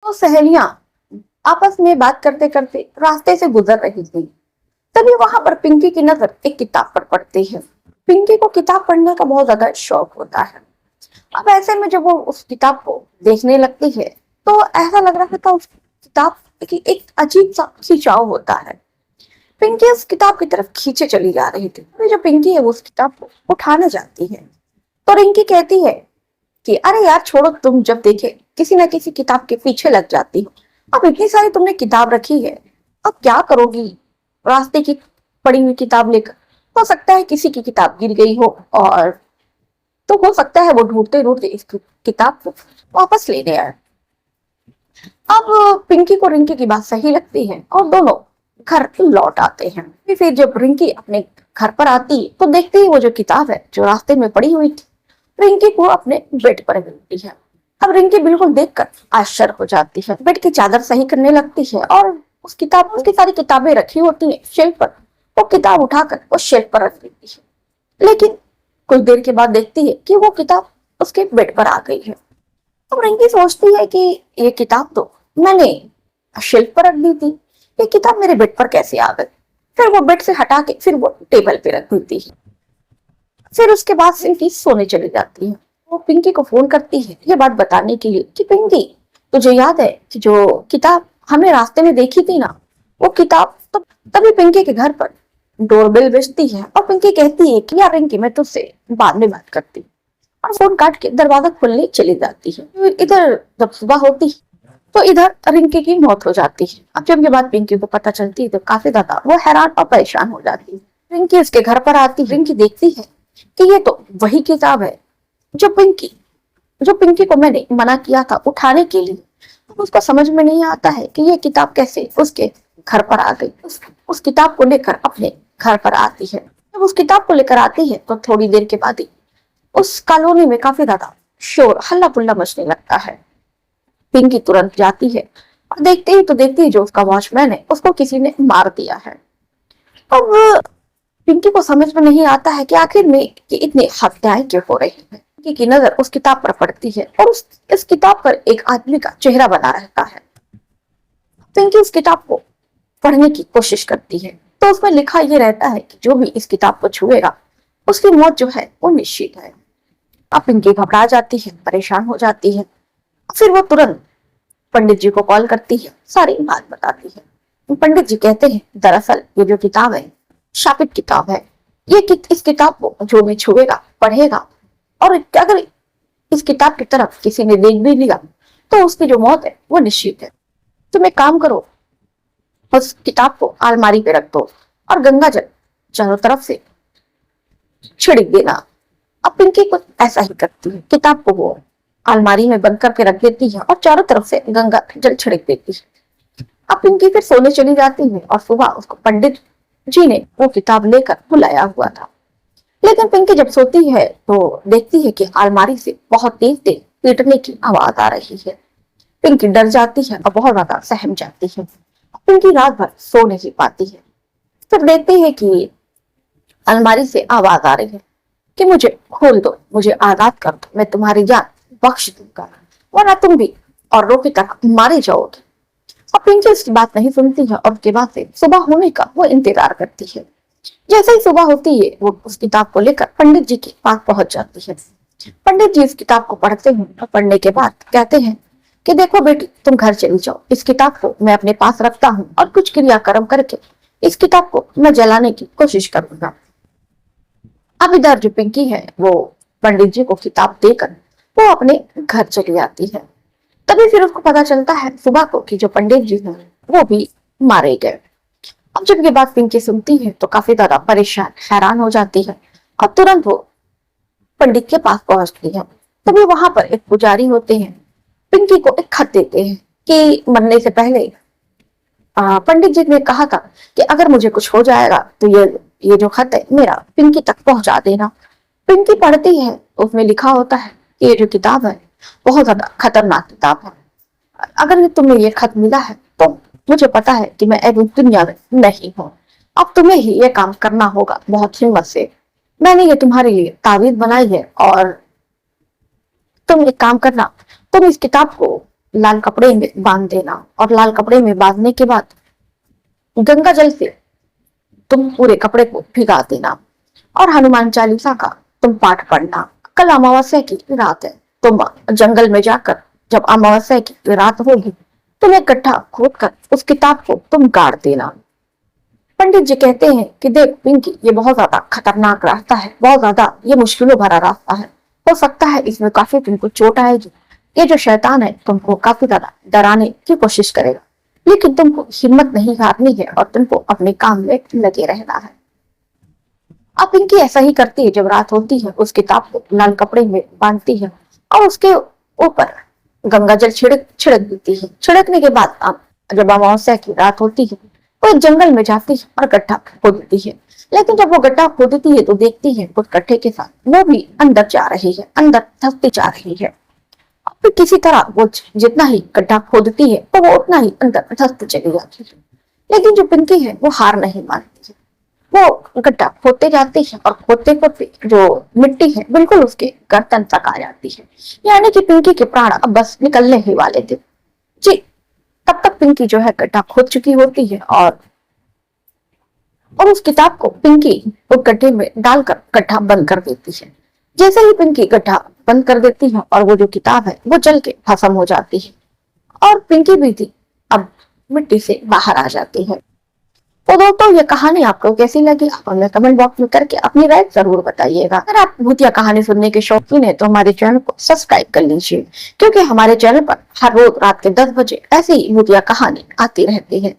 तो सहेलियां आपस में बात करते करते रास्ते से गुजर रही थी। तभी वहां पर पिंकी की नजर एक किताब पर पड़ती है। पिंकी को किताब पढ़ने का बहुत ज्यादा शौक होता है। अब ऐसे में जब वो उस किताब को देखने लगती है तो ऐसा लग रहा था उस किताब की एक अजीब सा खिंचाव होता है। पिंकी उस किताब की तरफ खींचे चली जा रही थी। अभी जो पिंकी है वो उस किताब को उठाने जाती है तो रिंकी कहती है कि अरे यार छोड़ो, तुम जब देखे किसी ना किसी किताब के पीछे लग जाती हो। अब इतनी सारी तुमने किताब रखी है, अब क्या करोगी रास्ते की पड़ी हुई किताब लेकर? हो सकता है किसी की किताब गिर गई हो, और तो हो सकता है वो ढूंढते ढूंढते इस किताब को वापस लेने आए। अब पिंकी को रिंकी की बात सही लगती है और दोनों घर लौट आते हैं। फिर जब रिंकी अपने घर पर आती तो देखती है वो जो किताब है जो रास्ते में पड़ी हुई थी रिंकी को अपने बेड पर मिलती है। अब रिंकी बिल्कुल देखकर आश्चर्य हो जाती है, बेड की चादर सही करने लगती है और उसकी सारी किताबें रखी होती है शेल्फ पर। वो किताब उठाकर वो शेल्फ पर रख देती है, लेकिन कुछ देर के बाद देखती है कि वो किताब उसके बेड पर आ गई है। अब रिंकी सोचती है कि ये किताब तो मैंने शेल्फ पर रख दी थी, ये किताब मेरे बेड पर कैसे आ गई? फिर वो बेड से हटा के फिर वो टेबल पे रख देती है। फिर उसके बाद पिंकी सोने चली जाती है। वो पिंकी को फोन करती है ये बात बताने के लिए कि पिंकी, तुझे याद है कि जो किताब हमने रास्ते में देखी थी ना, वो किताब तभी पिंकी के घर पर डोरबेल बजती है और पिंकी कहती है कि यार रिंकी, मैं तुझसे बाद में बात करती हूँ, और फोन काट के दरवाजा खोलने चली जाती है। इधर जब सुबह होती तो इधर रिंकी की मौत हो जाती है। अब जब ये बात पिंकी को पता चलती है तो काफी ज्यादा वो हैरान और परेशान हो जाती है। रिंकी उसके घर पर आती, रिंकी देखती है कि ये तो वही किताब है जो पिंकी को मैंने मना किया था उठाने के लिए। अब उसको समझ में नहीं आता है कि ये किताब कैसे उसके घर पर आ गई। उस किताब को लेकर अपने घर पर आती है। जब उस किताब को लेकर आती है तो थोड़ी देर के बाद ही उस कॉलोनी में काफी ज्यादा शोर हल्ला पुल्ला मचने लगता है। पिंकी तुरंत जाती है और देखती ही जो उसका वॉचमैन है उसको किसी ने मार दिया है। अब पिंकी को समझ में नहीं आता है कि आखिर में कि इतनी हत्याएं क्यों हो रही हैं। पिंकी की नजर उस किताब पर पड़ती है और इस किताब पर एक आदमी का चेहरा बना रहता है। पिंकी उस किताब को पढ़ने की कोशिश करती है तो उसमें लिखा ये रहता है कि जो भी इस किताब को छुएगा उसकी मौत जो है वो निश्चित है। अब पिंकी घबरा जाती है, परेशान हो जाती है। फिर वो तुरंत पंडित जी को कॉल करती है, सारी बात बताती है। पंडित जी कहते हैं दरअसल ये जो किताब है शापित किताब है। इस किताब को जो भी छुएगा पढ़ेगा और अगर इस किताब की तरफ किसी ने देख भी लिया तो उसकी जो मौत है वो निश्चित है। तुम एक काम करो, उस किताब को अलमारी पे रख दो और गंगा जल चारों तरफ से छिड़क देना। अब पिंकी कुछ ऐसा ही करती है, किताब को वो अलमारी में बंद करके रख देती है और चारों तरफ से गंगा जल छिड़क देती है। अब पिंकी फिर सोने चली जाती है और सुबह उसको पंडित जी ने वो किताब लेकर बुलाया हुआ था। लेकिन पिंकी जब सोती है तो देखती है कि अलमारी से बहुत तेज तेज पीटने की आवाज आ रही है। पिंकी डर जाती है और बहुत ज्यादा सहम जाती है। पिंकी रात भर सो नहीं पाती है। फिर देखती है कि अलमारी से आवाज आ रही है कि मुझे खोल दो, मुझे आजाद कर दो, मैं तुम्हारी जान बख्श दूंगा, वरना तुम भी और रोकी तक मारे जाओगे। अब पिंकी उसकी बात नहीं सुनती है और उसके बाद से सुबह होने का वो इंतजार करती है। जैसे ही सुबह होती है वो उस किताब को लेकर पंडित जी के पास पहुंच जाती है। पंडित जी इस किताब को पढ़ते हैं और पढ़ने के बाद कहते हैं कि देखो बेटी, तुम घर चली जाओ, इस किताब को मैं अपने पास रखता हूँ और कुछ क्रियाक्रम करके इस किताब को मैं जलाने की कोशिश करूंगा। अब इधर जो पिंकी है वो पंडित जी को किताब देकर वो अपने घर चली जाती है। तभी फिर उसको पता चलता है सुबह को कि जो पंडित जी हैं वो भी मारे गए। अब जब ये बात पिंकी सुनती है तो काफी ज्यादा परेशान हैरान हो जाती है और तुरंत वो पंडित के पास पहुंचती है। तभी वहां पर एक पुजारी होते हैं, पिंकी को एक खत देते हैं कि मरने से पहले पंडित जी ने कहा था कि अगर मुझे कुछ हो जाएगा तो ये जो खत है मेरा पिंकी तक पहुंचा देना। पिंकी पढ़ती है, उसमें लिखा होता है कि ये जो किताब है बहुत ज्यादा खतरनाक किताब है। अगर तुम्हें ये खत मिला है तो मुझे पता है कि मैं अभी दुनिया में नहीं हूँ। अब तुम्हें ही ये काम करना होगा बहुत हिम्मत से। मैंने ये तुम्हारे लिए तावीज बनाई है और तुम एक काम करना, तुम इस किताब को लाल कपड़े में बांध देना और लाल कपड़े में बांधने के बाद गंगा जल से तुम पूरे कपड़े को भिगा देना और हनुमान चालीसा का तुम पाठ पढ़ना। कल अमावस्या की रात है, तुम जंगल में जाकर जब अमावस्या की रात होगी तुम एक गड्ढा खोद कर उस किताब को तुम गाड़ देना। पंडित जी कहते हैं कि देख पिंकी, ये बहुत ज्यादा खतरनाक रास्ता है, बहुत ज्यादा ये मुश्किलों भरा रास्ता है, हो सकता है इसमें काफी तुमको चोट आएगी, ये जो शैतान है तुमको काफी ज्यादा डराने की कोशिश करेगा, लेकिन तुमको हिम्मत नहीं हारनी है और तुमको अपने काम में लगे रहना है। अब पिंकी ऐसा ही करती है। जब रात होती है उस किताब को लाल कपड़े में बांधती है और उसके ऊपर गंगा जल छिड़क देती है। छिड़कने के बाद अब जब अमावस्या की रात होती है वो एक जंगल में जाती है और गड्ढा खोदती है। लेकिन जब वो गड्ढा खोदती है तो देखती है उस गड्ढे के साथ वो भी अंदर जा रही है, अंदर धंसती जा रही है। फिर किसी तरह वो जितना ही गड्ढा खोदती है तो वो उतना ही अंदर धंसती चली जाती है। लेकिन जो पिंकी है वो हार नहीं मानती है, वो गड्ढा खोदते जाती है और खोदते खोदते जो मिट्टी है बिल्कुल उसके गर्दन तक आ जाती है। यानी कि पिंकी के प्राण अब बस निकलने ही वाले थे जी। तब तक पिंकी जो है गड्ढा खोद चुकी होती है और उस किताब को पिंकी उस गड्ढे में डालकर गड्ढा बंद कर देती है। जैसे ही पिंकी गड्ढा बंद कर देती है और वो जो किताब है वो जल के भस्म हो जाती है और पिंकी भी थी अब मिट्टी से बाहर आ जाती है। तो दोस्तों ये कहानी आपको कैसी लगी आप हमें कमेंट बॉक्स में करके अपनी राय जरूर बताइएगा। अगर आप भूतिया कहानी सुनने के शौकीन है तो हमारे चैनल को सब्सक्राइब कर लीजिए, क्योंकि हमारे चैनल पर हर रोज रात के 10 बजे ऐसी ही भूतिया कहानी आती रहती है।